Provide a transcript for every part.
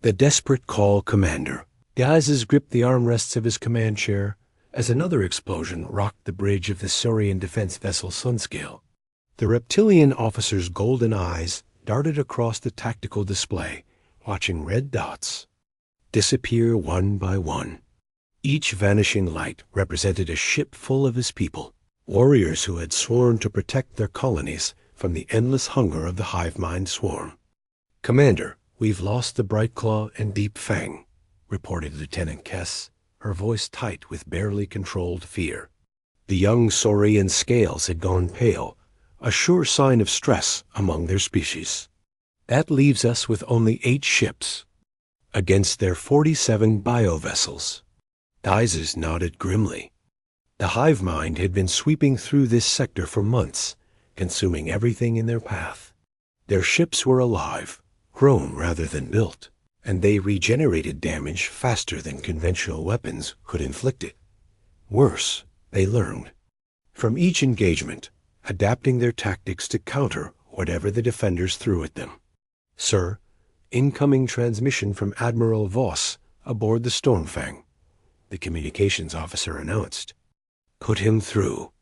The desperate call, Commander. Gazes gripped the armrests of his command chair as another explosion rocked the bridge of the Saurian defense vessel Sunscale. The reptilian officer's golden eyes darted across the tactical display, watching red dots disappear one by one. Each vanishing light represented a ship full of his people, warriors who had sworn to protect their colonies from the endless hunger of the hive mind swarm. "Commander, we've lost the Bright Claw and Deep Fang," reported Lieutenant Kess, her voice tight with barely controlled fear. The young Saurian scales had gone pale, a sure sign of stress among their species. "That leaves us with only 8 ships against their 47 biovessels." Dizes nodded grimly. The hive mind had been sweeping through this sector for months, consuming everything in their path. Their ships were alive, grown rather than built, and they regenerated damage faster than conventional weapons could inflict it. Worse, they learned from each engagement, adapting their tactics to counter whatever the defenders threw at them. "Sir, incoming transmission from Admiral Voss aboard the Stormfang," the communications officer announced. "Put him through,"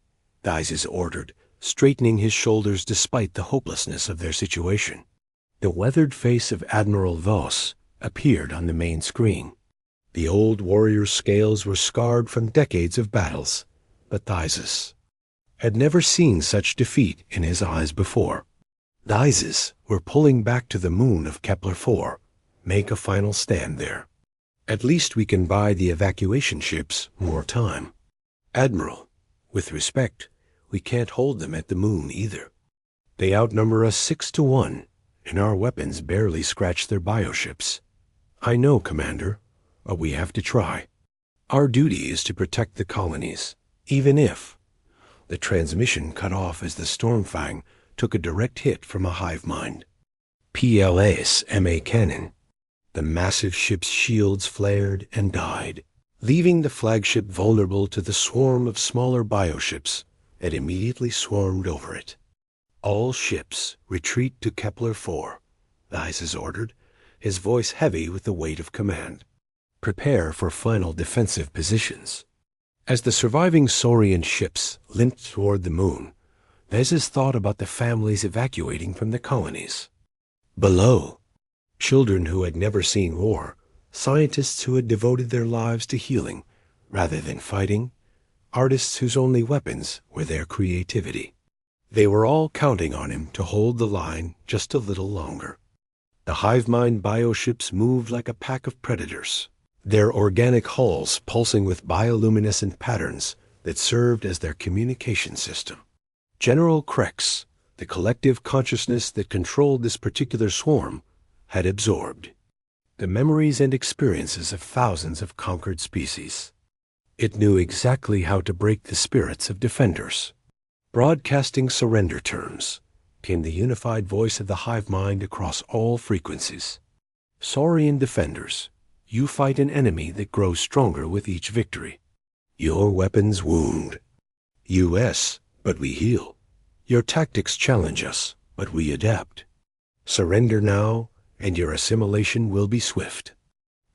Dizes ordered, straightening his shoulders despite the hopelessness of their situation. The weathered face of Admiral Voss appeared on the main screen. The old warrior's scales were scarred from decades of battles, but Dizes had never seen such defeat in his eyes before. Dizes were pulling back to the moon of Kepler-4, make a final stand there. "At least we can buy the evacuation ships more time. Admiral, with respect, we can't hold them at the moon either. They outnumber us 6-1, and our weapons barely scratch their bioships." "I know, Commander, but we have to try. Our duty is to protect the colonies, even if—" The transmission cut off as the Stormfang took a direct hit from a hive mind. PLA's MA cannon. The massive ship's shields flared and died, leaving the flagship vulnerable to the swarm of smaller bioships that immediately swarmed over it. "All ships retreat to Kepler-4, Dizes ordered, his voice heavy with the weight of command. "Prepare for final defensive positions." As the surviving Saurian ships limped toward the moon, Dizes thought about the families evacuating from the colonies. Below, children who had never seen war, scientists who had devoted their lives to healing rather than fighting, artists whose only weapons were their creativity. They were all counting on him to hold the line just a little longer. The hive mind bioships moved like a pack of predators, their organic hulls pulsing with bioluminescent patterns that served as their communication system. General Krex, the collective consciousness that controlled this particular swarm, had absorbed the memories and experiences of thousands of conquered species. It knew exactly how to break the spirits of defenders. Broadcasting surrender terms, came the unified voice of the hive mind across all frequencies. "Saurian defenders, you fight an enemy that grows stronger with each victory. Your weapons wound. US, but we heal. Your tactics challenge us, but we adapt. Surrender now, and your assimilation will be swift."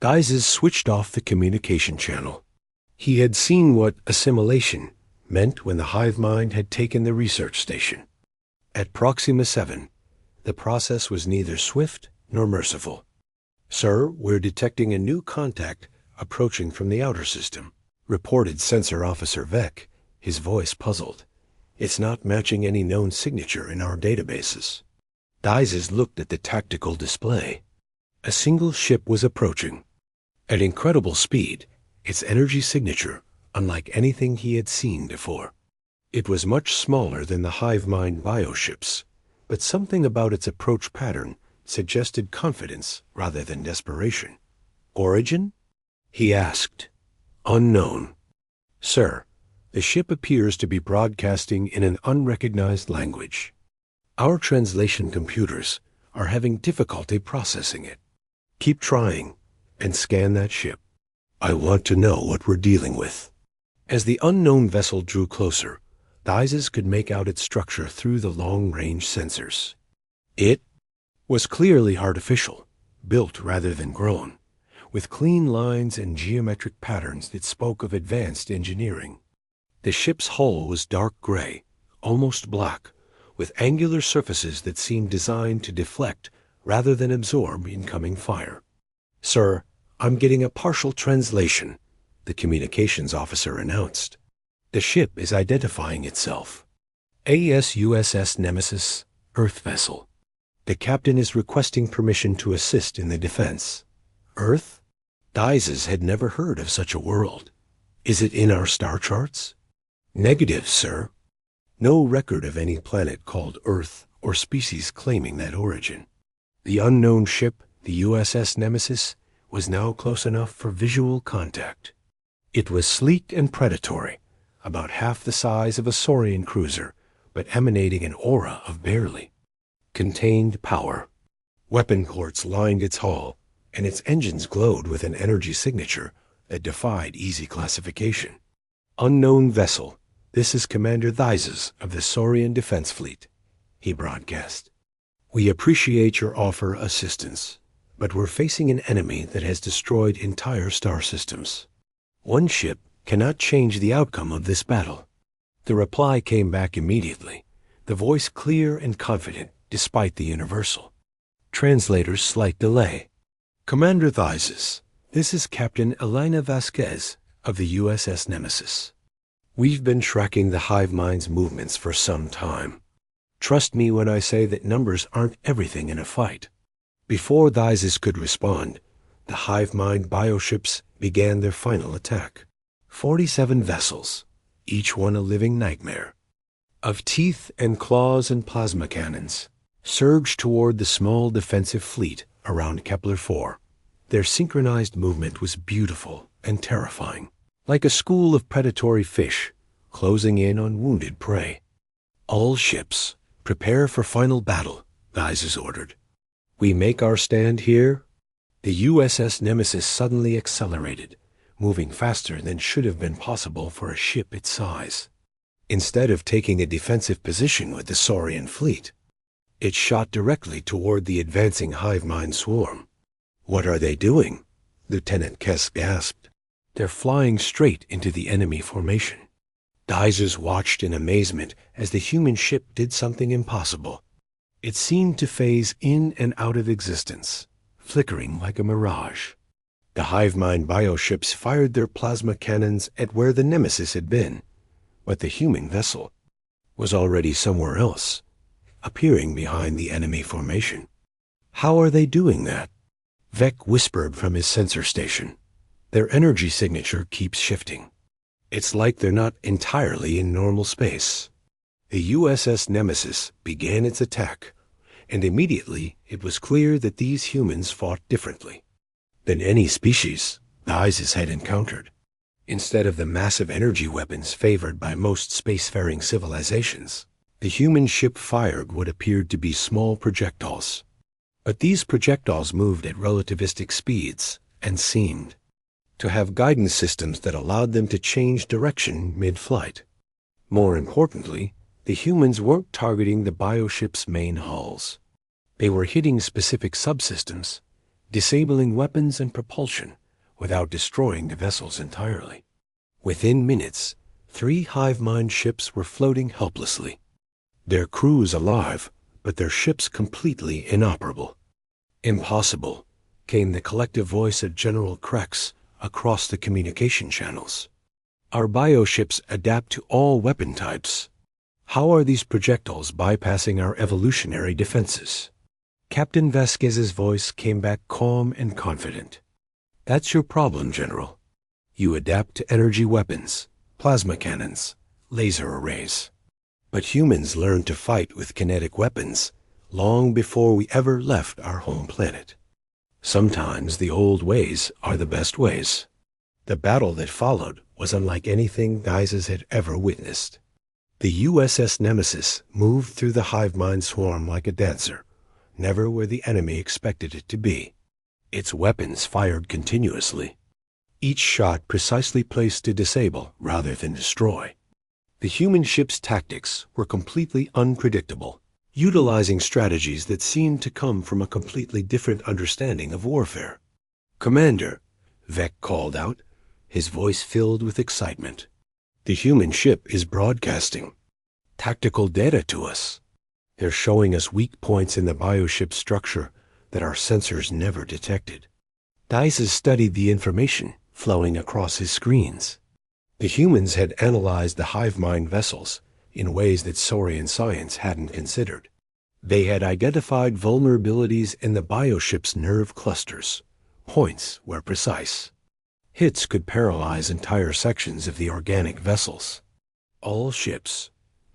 Dizes switched off the communication channel. He had seen what assimilation meant when the hive mind had taken the research station. At Proxima 7, the process was neither swift nor merciful. "Sir, we're detecting a new contact approaching from the outer system," reported Sensor Officer Vec, his voice puzzled. "It's not matching any known signature in our databases." Dizes looked at the tactical display. A single ship was approaching. At incredible speed, its energy signature unlike anything he had seen before. It was much smaller than the hive mind bioships, but something about its approach pattern suggested confidence rather than desperation. "Origin?" he asked. "Unknown. Sir, the ship appears to be broadcasting in an unrecognized language. Our translation computers are having difficulty processing it. Keep trying and scan that ship. I want to know what we're dealing with." As the unknown vessel drew closer, Dizes could make out its structure through the long-range sensors. It was clearly artificial, built rather than grown, with clean lines and geometric patterns that spoke of advanced engineering. The ship's hull was dark gray, almost black, with angular surfaces that seemed designed to deflect rather than absorb incoming fire. "Sir, I'm getting a partial translation," the communications officer announced. "The ship is identifying itself. AS-USS Nemesis, Earth vessel. The captain is requesting permission to assist in the defense." Earth? Dizes had never heard of such a world. "Is it in our star charts?" "Negative, sir. No record of any planet called Earth or species claiming that origin." The unknown ship, the USS Nemesis, was now close enough for visual contact. It was sleek and predatory, about half the size of a Saurian cruiser, but emanating an aura of barely. Contained power. Weapon ports lined its hull, and its engines glowed with an energy signature that defied easy classification. "Unknown vessel. This is Commander Thyses of the Saurian Defense Fleet," he broadcast. "We appreciate your offer assistance, but we're facing an enemy that has destroyed entire star systems. One ship cannot change the outcome of this battle." The reply came back immediately, the voice clear and confident despite the universal. Translator's slight delay. "Commander Thyses, this is Captain Elena Vasquez of the USS Nemesis. We've been tracking the hive mind's movements for some time. Trust me when I say that numbers aren't everything in a fight." Before Thyses could respond, the hive mind bioships began their final attack. 47 vessels, each one a living nightmare, of teeth and claws and plasma cannons, surged toward the small defensive fleet around Kepler-4. Their synchronized movement was beautiful and terrifying, like a school of predatory fish closing in on wounded prey. "All ships, prepare for final battle," Thyses ordered. "We make our stand here?" The USS Nemesis suddenly accelerated, moving faster than should have been possible for a ship its size. Instead of taking a defensive position with the Saurian fleet, it shot directly toward the advancing hive mind swarm. "What are they doing?" Lieutenant Kess gasped. "They're flying straight into the enemy formation." Thyses watched in amazement as the human ship did something impossible. It seemed to phase in and out of existence, flickering like a mirage. The hive mind bioships fired their plasma cannons at where the Nemesis had been, but the human vessel was already somewhere else, appearing behind the enemy formation. "How are they doing that?" Vec whispered from his sensor station. "Their energy signature keeps shifting. It's like they're not entirely in normal space." The USS Nemesis began its attack, and immediately it was clear that these humans fought differently than any species Thyses had encountered. Instead of the massive energy weapons favored by most spacefaring civilizations, the human ship fired what appeared to be small projectiles. But these projectiles moved at relativistic speeds and seemed to have guidance systems that allowed them to change direction mid-flight. More importantly, the humans weren't targeting the bioship's main hulls. They were hitting specific subsystems, disabling weapons and propulsion without destroying the vessels entirely. Within minutes, 3 hive mind ships were floating helplessly, their crews alive, but their ships completely inoperable. "Impossible," came the collective voice of General Krex across the communication channels. "Our bioships adapt to all weapon types. How are these projectiles bypassing our evolutionary defenses?" Captain Vasquez's voice came back calm and confident. "That's your problem, General. You adapt to energy weapons, plasma cannons, laser arrays. But humans learned to fight with kinetic weapons long before we ever left our home planet. Sometimes the old ways are the best ways." The battle that followed was unlike anything Thyses had ever witnessed. The USS Nemesis moved through the hive mind swarm like a dancer, never where the enemy expected it to be. Its weapons fired continuously, each shot precisely placed to disable rather than destroy. The human ship's tactics were completely unpredictable. utilizing strategies that seemed to come from a completely different understanding of warfare. "Commander," Vec called out, his voice filled with excitement. "The human ship is broadcasting tactical data to us. They're showing us weak points in the bioship structure that our sensors never detected." Dice has studied the information flowing across his screens. The humans had analyzed the hive mind vessels in ways that Saurian science hadn't considered. They had identified vulnerabilities in the bioship's nerve clusters, points where precise hits could paralyze entire sections of the organic vessels. "All ships,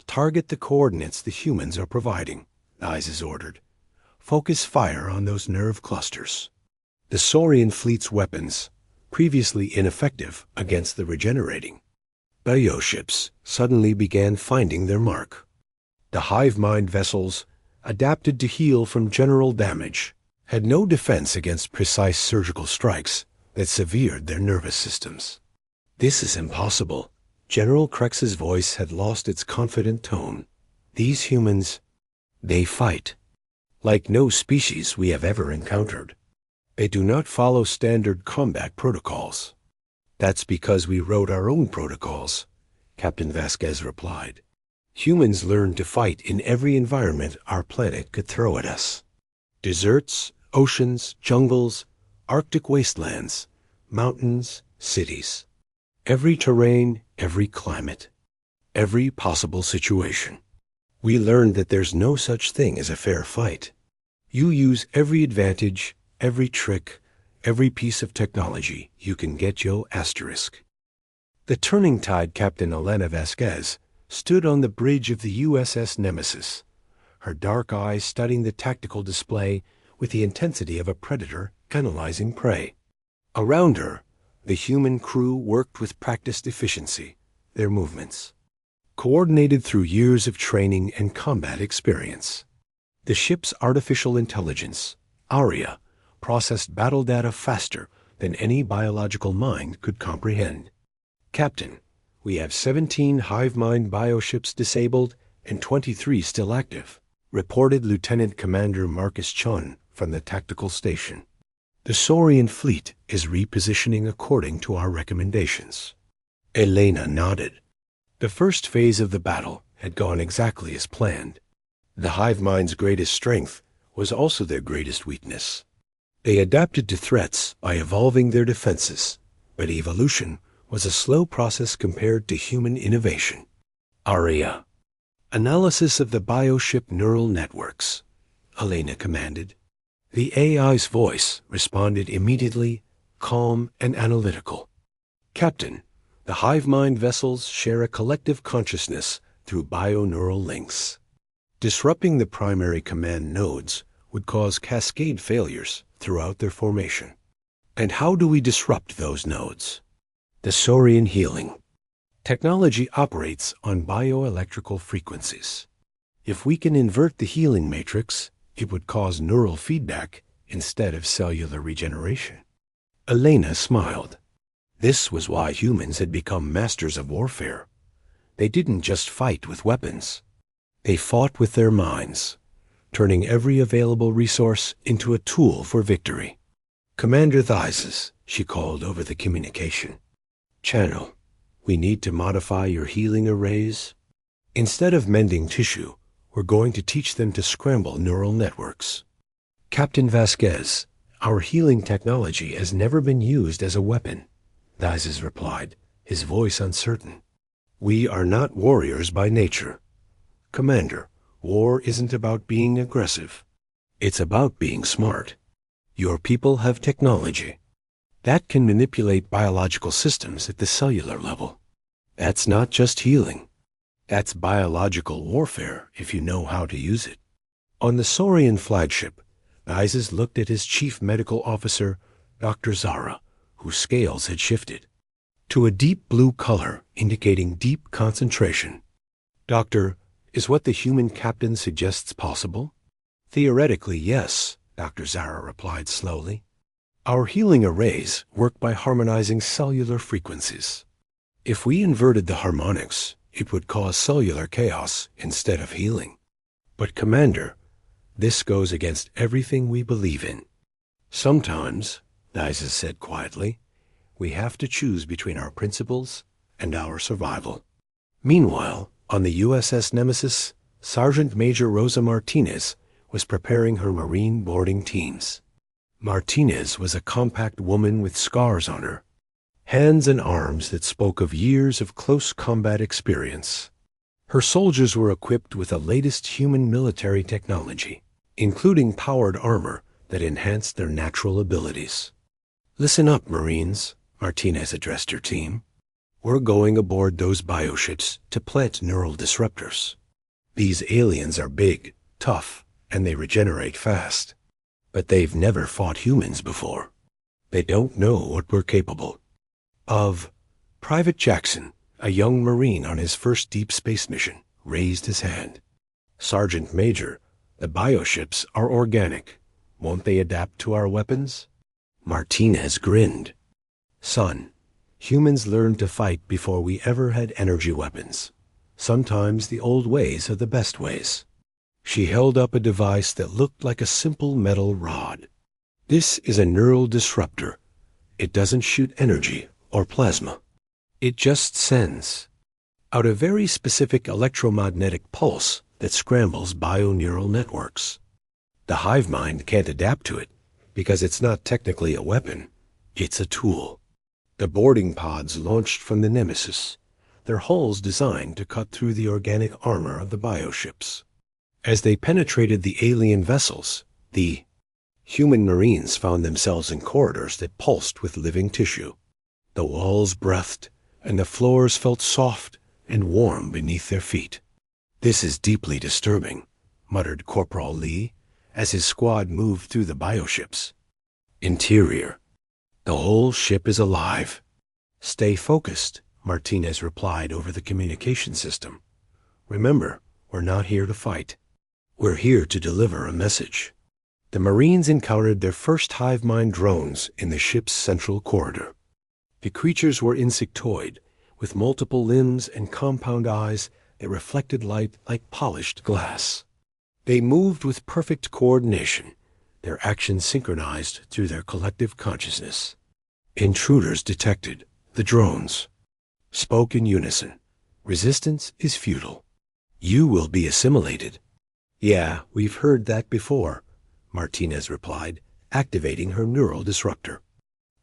target the coordinates the humans are providing," Dice ordered. "Focus fire on those nerve clusters." The Saurian fleet's weapons, previously ineffective against the regenerating bioships, suddenly began finding their mark. The hive mind vessels, adapted to heal from general damage, had no defense against precise surgical strikes that severed their nervous systems. "This is impossible." General Krex's voice had lost its confident tone. "These humans, they fight like no species we have ever encountered. They do not follow standard combat protocols." "That's because we wrote our own protocols," Captain Vasquez replied. "Humans learned to fight in every environment our planet could throw at us. Deserts, oceans, jungles, Arctic wastelands, mountains, cities. Every terrain, every climate, every possible situation. We learned that there's no such thing as a fair fight. You use every advantage, every trick, every piece of technology you can get yo asterisk." The turning tide Captain Elena Vasquez stood on the bridge of the USS Nemesis, her dark eyes studying the tactical display with the intensity of a predator analyzing prey. Around her, the human crew worked with practiced efficiency, their movements coordinated through years of training and combat experience. The ship's artificial intelligence, Aria, processed battle data faster than any biological mind could comprehend. "Captain, we have 17 hive mind bioships disabled and 23 still active," reported Lieutenant Commander Marcus Chun from the tactical station. "The Saurian fleet is repositioning according to our recommendations." Elena nodded. The first phase of the battle had gone exactly as planned. The hive mind's greatest strength was also their greatest weakness. They adapted to threats by evolving their defenses, but evolution was a slow process compared to human innovation. "Aria, analysis of the bioship neural networks," Elena commanded. The AI's voice responded immediately, calm and analytical. "Captain, the hive mind vessels share a collective consciousness through bioneural links. Disrupting the primary command nodes would cause cascade failures throughout their formation. And how do we disrupt those nodes? The Saurian healing technology operates on bioelectrical frequencies. If we can invert the healing matrix, it would cause neural feedback instead of cellular regeneration." Elena smiled. This was why humans had become masters of warfare. They didn't just fight with weapons. They fought with their minds, turning every available resource into a tool for victory. "Commander Thises," she called over the communication channel, "we need to modify your healing arrays. Instead of mending tissue, we're going to teach them to scramble neural networks." "Captain Vasquez, our healing technology has never been used as a weapon," Thises replied, his voice uncertain. "We are not warriors by nature. Commander, war isn't about being aggressive. It's about being smart. Your people have technology that can manipulate biological systems at the cellular level. That's not just healing. That's biological warfare if you know how to use it." On the Saurian flagship, Thises looked at his chief medical officer, Dr. Zara, whose scales had shifted to a deep blue color indicating deep concentration. "Doctor, is what the human captain suggests possible?" "Theoretically, yes," Dr. Zara replied slowly. "Our healing arrays work by harmonizing cellular frequencies. If we inverted the harmonics, it would cause cellular chaos instead of healing. But, Commander, this goes against everything we believe in. Sometimes, Isis said quietly, we have to choose between our principles and our survival. Meanwhile, on the USS Nemesis, Sergeant Major Rosa Martinez was preparing her Marine boarding teams. Martinez was a compact woman with scars on her, hands and arms that spoke of years of close combat experience. Her soldiers were equipped with the latest human military technology, including powered armor that enhanced their natural abilities. Listen up, Marines, Martinez addressed her team. We're going aboard those bioships to plant neural disruptors. These aliens are big, tough, and they regenerate fast. But they've never fought humans before. They don't know what we're capable of. Private Jackson, a young Marine on his first deep space mission, raised his hand. Sergeant Major, the bioships are organic. Won't they adapt to our weapons? Martinez grinned. Son, humans learned to fight before we ever had energy weapons. Sometimes the old ways are the best ways. She held up a device that looked like a simple metal rod. This is a neural disruptor. It doesn't shoot energy or plasma. It just sends out a very specific electromagnetic pulse that scrambles bioneural networks. The hive mind can't adapt to it because it's not technically a weapon. It's a tool. The boarding pods launched from the Nemesis, their hulls designed to cut through the organic armor of the bioships. As they penetrated the alien vessels, the human Marines found themselves in corridors that pulsed with living tissue. The walls breathed, and the floors felt soft and warm beneath their feet. This is deeply disturbing, muttered Corporal Lee as his squad moved through the bioships. Interior. The whole ship is alive. Stay focused, Martinez replied over the communication system. Remember, we're not here to fight. We're here to deliver a message. The Marines encountered their first hive mind drones in the ship's central corridor. The creatures were insectoid, with multiple limbs and compound eyes that reflected light like polished glass. They moved with perfect coordination, their actions synchronized through their collective consciousness. Intruders detected. The drones spoke in unison. Resistance is futile. You will be assimilated. Yeah, we've heard that before, Martinez replied, activating her neural disruptor.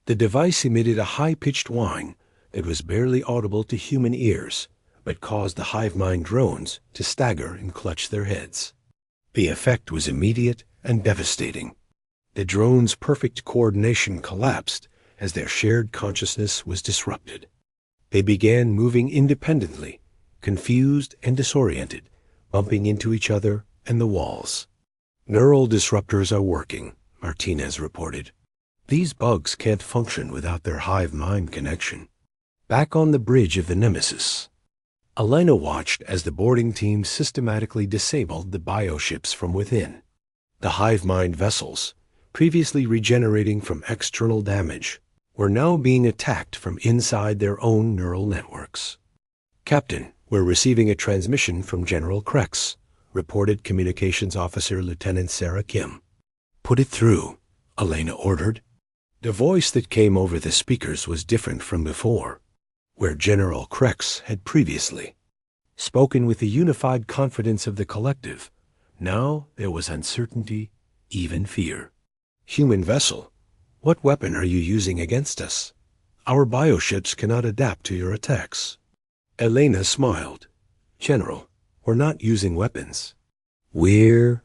The device emitted a high-pitched whine that was barely audible to human ears, but caused the hive mind drones to stagger and clutch their heads. The effect was immediate and devastating. The drones' perfect coordination collapsed as their shared consciousness was disrupted. They began moving independently, confused and disoriented, bumping into each other and the walls. Neural disruptors are working, Martinez reported. These bugs can't function without their hive-mind connection. Back on the bridge of the Nemesis, Elena watched as the boarding team systematically disabled the bioships from within. The hive-mind vessels, previously regenerating from external damage, were now being attacked from inside their own neural networks. Captain, we're receiving a transmission from General Krex, reported Communications Officer Lieutenant Sarah Kim. Put it through, Elena ordered. The voice that came over the speakers was different from before, where General Krex had previously spoken with the unified confidence of the collective. Now there was uncertainty, even fear. Human vessel, what weapon are you using against us? Our bioships cannot adapt to your attacks. Elena smiled. General, we're not using weapons. We're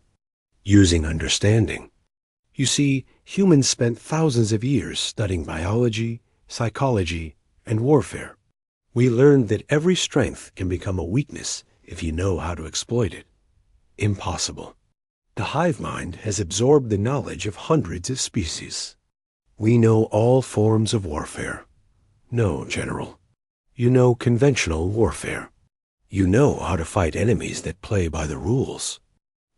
using understanding. You see, humans spent thousands of years studying biology, psychology, and warfare. We learned that every strength can become a weakness if you know how to exploit it. Impossible. The hive mind has absorbed the knowledge of hundreds of species. We know all forms of warfare. No, General. You know conventional warfare. You know how to fight enemies that play by the rules.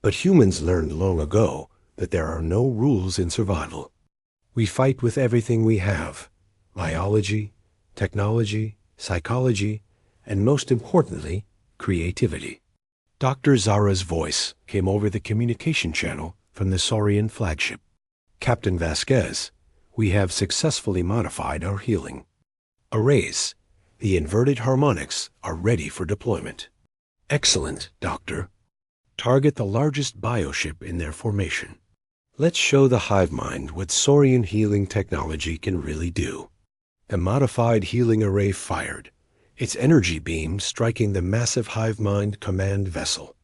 But humans learned long ago that there are no rules in survival. We fight with everything we have: biology, technology, psychology, and most importantly, creativity. Dr. Zara's voice came over the communication channel from the Saurian flagship. Captain Vasquez, we have successfully modified our healing arrays. The inverted harmonics are ready for deployment. Excellent, Doctor. Target the largest bioship in their formation. Let's show the hive mind what Saurian healing technology can really do. The modified healing array fired, its energy beam striking the massive hive mind command vessel.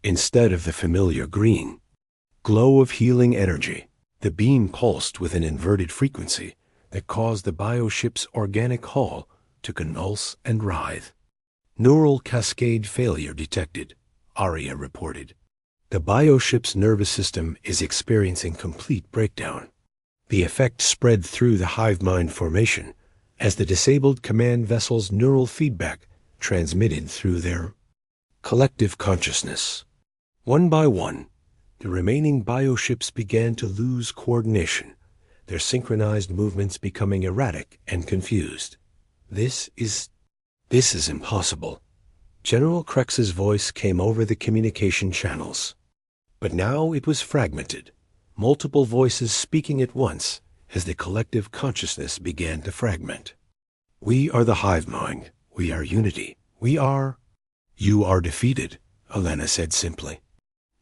Instead of the familiar green glow of healing energy, the beam pulsed with an inverted frequency that caused the bioship's organic hull to convulse and writhe. Neural cascade failure detected, Aria reported. The bioship's nervous system is experiencing complete breakdown. The effect spread through the hive mind formation as the disabled command vessel's neural feedback transmitted through their collective consciousness. One by one, the remaining bioships began to lose coordination, their synchronized movements becoming erratic and confused. This is impossible. General Krex's voice came over the communication channels. But now it was fragmented, multiple voices speaking at once as the collective consciousness began to fragment. We are the hive mind. We are unity. You are defeated, Elena said simply.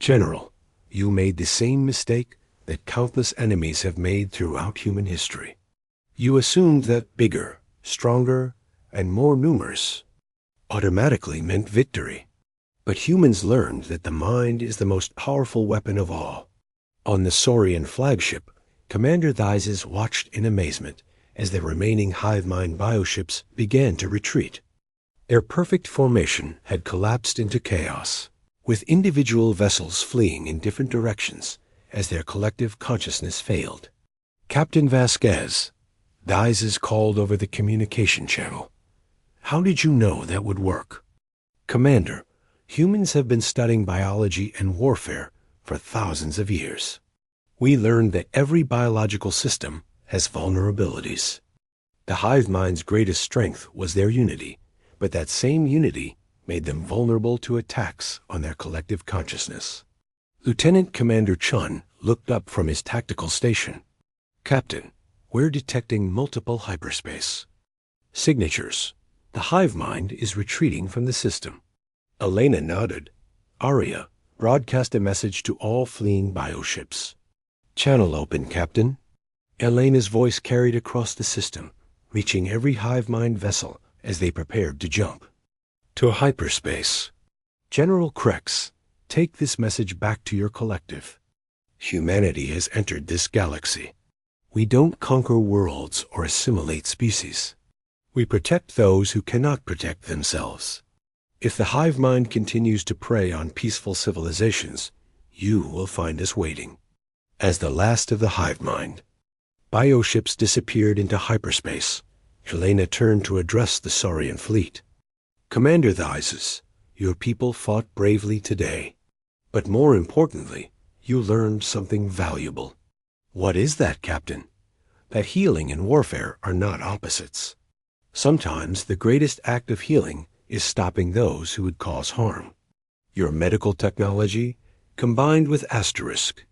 General, you made the same mistake that countless enemies have made throughout human history. You assumed that bigger, stronger, and more numerous automatically meant victory. But humans learned that the mind is the most powerful weapon of all. On the Saurian flagship, Commander Theises watched in amazement as the remaining hive mind bioships began to retreat. Their perfect formation had collapsed into chaos, with individual vessels fleeing in different directions as their collective consciousness failed. Captain Vasquez, Theises called over the communication channel. How did you know that would work? Commander, humans have been studying biology and warfare for thousands of years. We learned that every biological system has vulnerabilities. The hive mind's greatest strength was their unity, but that same unity made them vulnerable to attacks on their collective consciousness. Lieutenant Commander Chun looked up from his tactical station. Captain, we're detecting multiple hyperspace signatures. The hive mind is retreating from the system. Elena nodded. Aria, broadcast a message to all fleeing bioships. Channel open, Captain. Elena's voice carried across the system, reaching every hive mind vessel as they prepared to jump to hyperspace. General Krex, take this message back to your collective. Humanity has entered this galaxy. We don't conquer worlds or assimilate species. We protect those who cannot protect themselves. If the hive mind continues to prey on peaceful civilizations, you will find us waiting. As the last of the hive mind, bioships disappeared into hyperspace. Helena turned to address the Saurian fleet. Commander Theises, your people fought bravely today. But more importantly, you learned something valuable. What is that, Captain? That healing and warfare are not opposites. Sometimes the greatest act of healing is stopping those who would cause harm. Your medical technology, combined with Asterisk,